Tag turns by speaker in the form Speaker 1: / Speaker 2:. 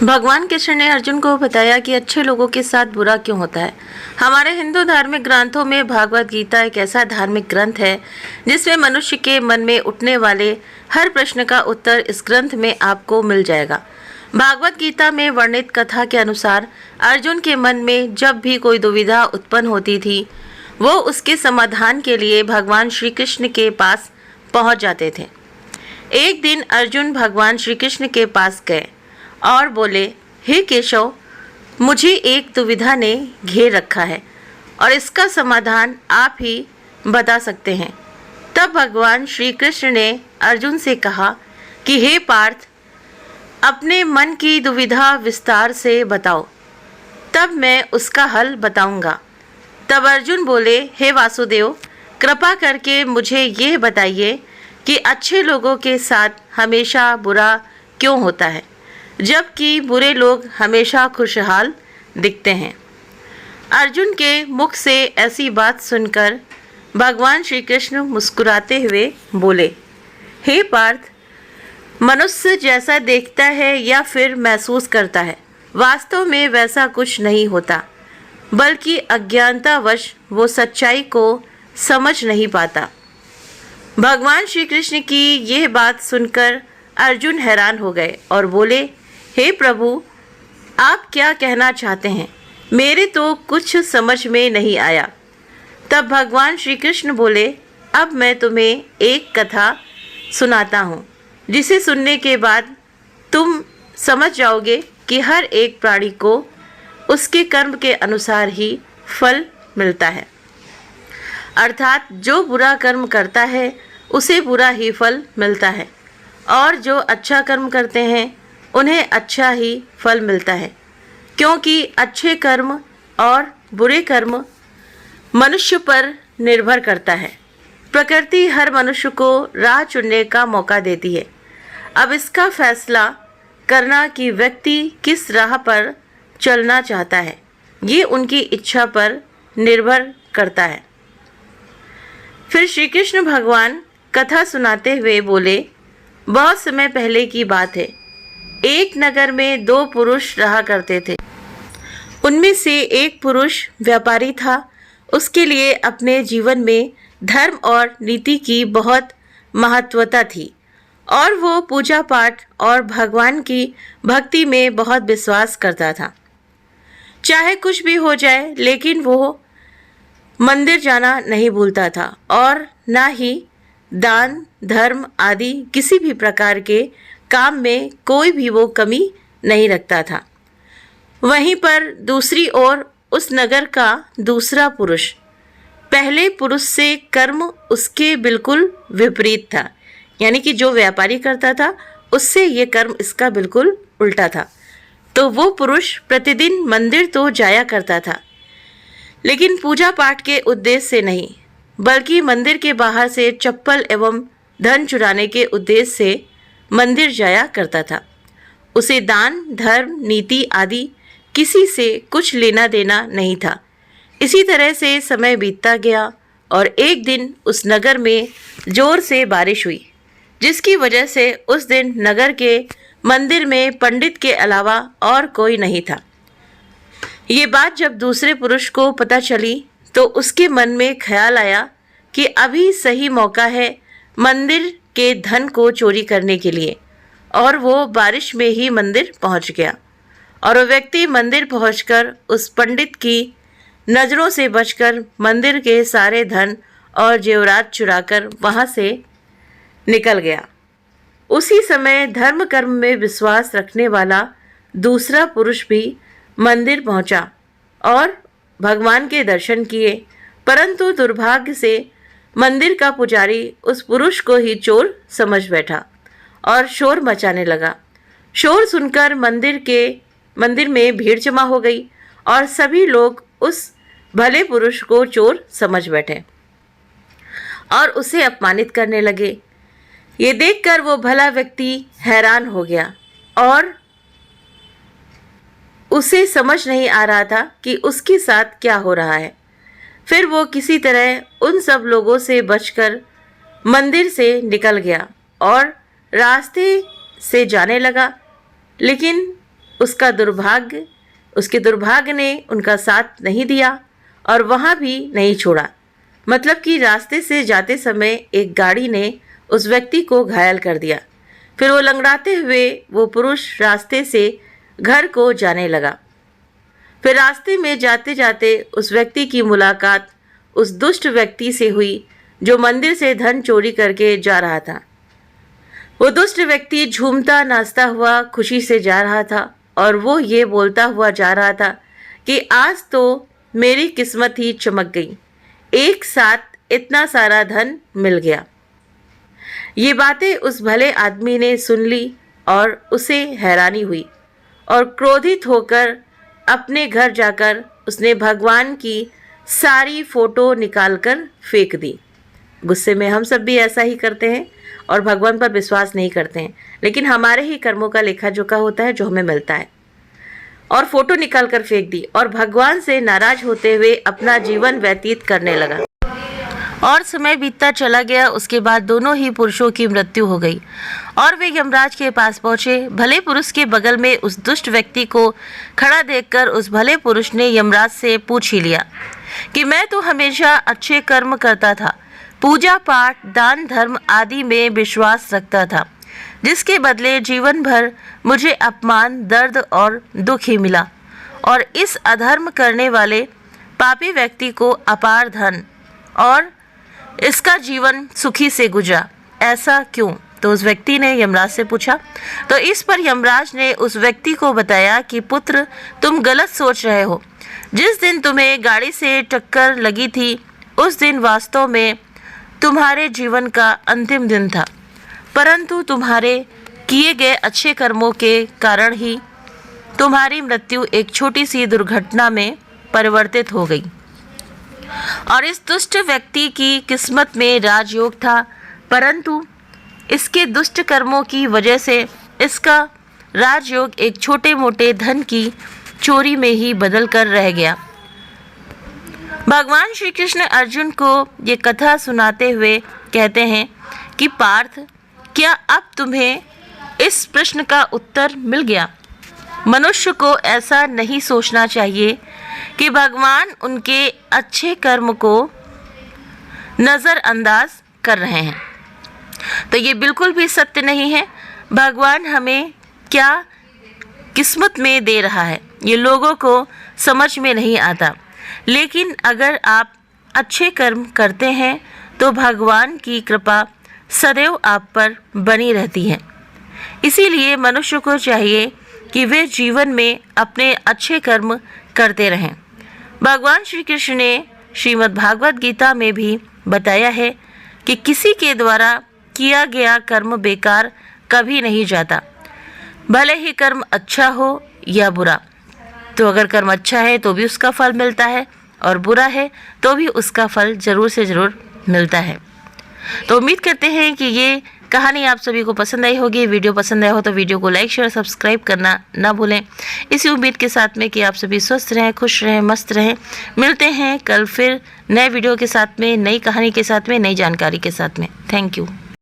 Speaker 1: भगवान कृष्ण ने अर्जुन को बताया कि अच्छे लोगों के साथ बुरा क्यों होता है। हमारे हिंदू धार्मिक ग्रंथों में भागवत गीता एक ऐसा धार्मिक ग्रंथ है जिसमें मनुष्य के मन में उठने वाले हर प्रश्न का उत्तर इस ग्रंथ में आपको मिल जाएगा। भागवत गीता में वर्णित कथा के अनुसार अर्जुन के मन में जब भी कोई दुविधा उत्पन्न होती थी, वो उसके समाधान के लिए भगवान श्री कृष्ण के पास पहुंच जाते थे। एक दिन अर्जुन भगवान श्री कृष्ण के पास गए और बोले, हे केशव, मुझे एक दुविधा ने घेर रखा है और इसका समाधान आप ही बता सकते हैं। तब भगवान श्री कृष्ण ने अर्जुन से कहा कि हे पार्थ, अपने मन की दुविधा विस्तार से बताओ, तब मैं उसका हल बताऊंगा। तब अर्जुन बोले, हे वासुदेव, कृपा करके मुझे ये बताइए कि अच्छे लोगों के साथ हमेशा बुरा क्यों होता है, जबकि बुरे लोग हमेशा खुशहाल दिखते हैं। अर्जुन के मुख से ऐसी बात सुनकर भगवान श्री कृष्ण मुस्कुराते हुए बोले, हे पार्थ, मनुष्य जैसा देखता है या फिर महसूस करता है, वास्तव में वैसा कुछ नहीं होता, बल्कि अज्ञानतावश वो सच्चाई को समझ नहीं पाता। भगवान श्री कृष्ण की यह बात सुनकर अर्जुन हैरान हो गए और बोले, हे प्रभु, आप क्या कहना चाहते हैं? मेरे तो कुछ समझ में नहीं आया। तब भगवान श्री कृष्ण बोले, अब मैं तुम्हें एक कथा सुनाता हूँ, जिसे सुनने के बाद तुम समझ जाओगे कि हर एक प्राणी को उसके कर्म के अनुसार ही फल मिलता है। अर्थात जो बुरा कर्म करता है उसे बुरा ही फल मिलता है, और जो अच्छा कर्म करते हैं उन्हें अच्छा ही फल मिलता है, क्योंकि अच्छे कर्म और बुरे कर्म मनुष्य पर निर्भर करता है। प्रकृति हर मनुष्य को राह चुनने का मौका देती है। अब इसका फैसला करना कि व्यक्ति किस राह पर चलना चाहता है, ये उनकी इच्छा पर निर्भर करता है। फिर श्री कृष्ण भगवान कथा सुनाते हुए बोले, बहुत समय पहले की बात है। एक नगर में दो पुरुष रहा करते थे। उनमें से एक पुरुष व्यापारी था। उसके लिए अपने जीवन में धर्म और नीति की बहुत महत्वता थी, और वो पूजा पाठ और भगवान की भक्ति में बहुत विश्वास करता था। चाहे कुछ भी हो जाए, लेकिन वो मंदिर जाना नहीं भूलता था, और ना ही दान धर्म आदि किसी भी प्रकार के काम में कोई भी वो कमी नहीं रखता था। वहीं पर दूसरी ओर उस नगर का दूसरा पुरुष पहले पुरुष से कर्म उसके बिल्कुल विपरीत था, यानी कि जो व्यापारी करता था उससे ये कर्म इसका बिल्कुल उल्टा था। तो वो पुरुष प्रतिदिन मंदिर तो जाया करता था, लेकिन पूजा पाठ के उद्देश्य से नहीं, बल्कि मंदिर के बाहर से चप्पल एवं धन चुराने के उद्देश्य से मंदिर जाया करता था। उसे दान धर्म नीति आदि किसी से कुछ लेना देना नहीं था। इसी तरह से समय बीतता गया, और एक दिन उस नगर में जोर से बारिश हुई, जिसकी वजह से उस दिन नगर के मंदिर में पंडित के अलावा और कोई नहीं था। ये बात जब दूसरे पुरुष को पता चली तो उसके मन में ख्याल आया कि अभी सही मौका है मंदिर के धन को चोरी करने के लिए, और वो बारिश में ही मंदिर पहुंच गया। और वो व्यक्ति मंदिर पहुंचकर उस पंडित की नज़रों से बचकर मंदिर के सारे धन और जेवरात चुराकर वहां से निकल गया। उसी समय धर्म कर्म में विश्वास रखने वाला दूसरा पुरुष भी मंदिर पहुंचा और भगवान के दर्शन किए, परंतु दुर्भाग्य से मंदिर का पुजारी उस पुरुष को ही चोर समझ बैठा और शोर मचाने लगा। शोर सुनकर मंदिर में भीड़ जमा हो गई, और सभी लोग उस भले पुरुष को चोर समझ बैठे और उसे अपमानित करने लगे। ये देखकर वो भला व्यक्ति हैरान हो गया, और उसे समझ नहीं आ रहा था कि उसके साथ क्या हो रहा है। फिर वो किसी तरह उन सब लोगों से बचकर मंदिर से निकल गया और रास्ते से जाने लगा, लेकिन उसके दुर्भाग्य ने उनका साथ नहीं दिया और वहाँ भी नहीं छोड़ा। मतलब कि रास्ते से जाते समय एक गाड़ी ने उस व्यक्ति को घायल कर दिया। फिर वो लंगड़ाते हुए वो पुरुष रास्ते से घर को जाने लगा। फिर रास्ते में जाते जाते उस व्यक्ति की मुलाकात उस दुष्ट व्यक्ति से हुई जो मंदिर से धन चोरी करके जा रहा था। वो दुष्ट व्यक्ति झूमता नाचता हुआ खुशी से जा रहा था और वो ये बोलता हुआ जा रहा था कि आज तो मेरी किस्मत ही चमक गई, एक साथ इतना सारा धन मिल गया। ये बातें उस भले आदमी ने सुन ली और उसे हैरानी हुई और क्रोधित होकर अपने घर जाकर उसने भगवान की सारी फोटो निकालकर फेंक दी। गुस्से में हम सब भी ऐसा ही करते हैं और भगवान पर विश्वास नहीं करते हैं, लेकिन हमारे ही कर्मों का लेखा जोखा होता है जो हमें मिलता है। और फोटो निकाल कर फेंक दी और भगवान से नाराज होते हुए अपना जीवन व्यतीत करने लगा। और समय बीतता चला गया। उसके बाद दोनों ही पुरुषों की मृत्यु हो गई और वे यमराज के पास पहुंचे। भले पुरुष के बगल में उस दुष्ट व्यक्ति को खड़ा देखकर उस भले पुरुष ने यमराज से पूछ ही लिया कि मैं तो हमेशा अच्छे कर्म करता था, पूजा पाठ दान धर्म आदि में विश्वास रखता था, जिसके बदले जीवन भर मुझे अपमान दर्द और दुख ही मिला और इस अधर्म करने वाले पापी व्यक्ति को अपार धन और इसका जीवन सुखी से गुजरा, ऐसा क्यों? तो उस व्यक्ति ने यमराज से पूछा। तो इस पर यमराज ने उस व्यक्ति को बताया कि पुत्र, तुम गलत सोच रहे हो। जिस दिन तुम्हें गाड़ी से टक्कर लगी थी उस दिन वास्तव में तुम्हारे जीवन का अंतिम दिन था, परंतु तुम्हारे किए गए अच्छे कर्मों के कारण ही तुम्हारी मृत्यु एक छोटी सी दुर्घटना में परिवर्तित हो गई। और इस दुष्ट व्यक्ति की किस्मत में राजयोग था, परंतु इसके दुष्ट कर्मों की वजह से इसका राजयोग एक छोटे मोटे धन की चोरी में ही बदल कर रह गया। भगवान श्री कृष्ण अर्जुन को ये कथा सुनाते हुए कहते हैं कि पार्थ, क्या अब तुम्हें इस प्रश्न का उत्तर मिल गया? मनुष्य को ऐसा नहीं सोचना चाहिए कि भगवान उनके अच्छे कर्म को नज़रअंदाज कर रहे हैं। तो ये बिल्कुल भी सत्य नहीं है। भगवान हमें क्या किस्मत में दे रहा है ये लोगों को समझ में नहीं आता, लेकिन अगर आप अच्छे कर्म करते हैं तो भगवान की कृपा सदैव आप पर बनी रहती है। इसीलिए मनुष्य को चाहिए कि वे जीवन में अपने अच्छे कर्म करते रहें। भगवान श्री कृष्ण ने श्रीमद् भागवत गीता में भी बताया है कि किसी के द्वारा किया गया कर्म बेकार कभी नहीं जाता, भले ही कर्म अच्छा हो या बुरा। तो अगर कर्म अच्छा है तो भी उसका फल मिलता है और बुरा है तो भी उसका फल ज़रूर से ज़रूर मिलता है। तो उम्मीद करते हैं कि ये कहानी आप सभी को पसंद आई होगी। वीडियो पसंद आया हो तो वीडियो को लाइक शेयर सब्सक्राइब करना ना भूलें। इसी उम्मीद के साथ में कि आप सभी स्वस्थ रहें, खुश रहें, मस्त रहें। मिलते हैं कल फिर नए वीडियो के साथ में, नई कहानी के साथ में, नई जानकारी के साथ में। Thank you.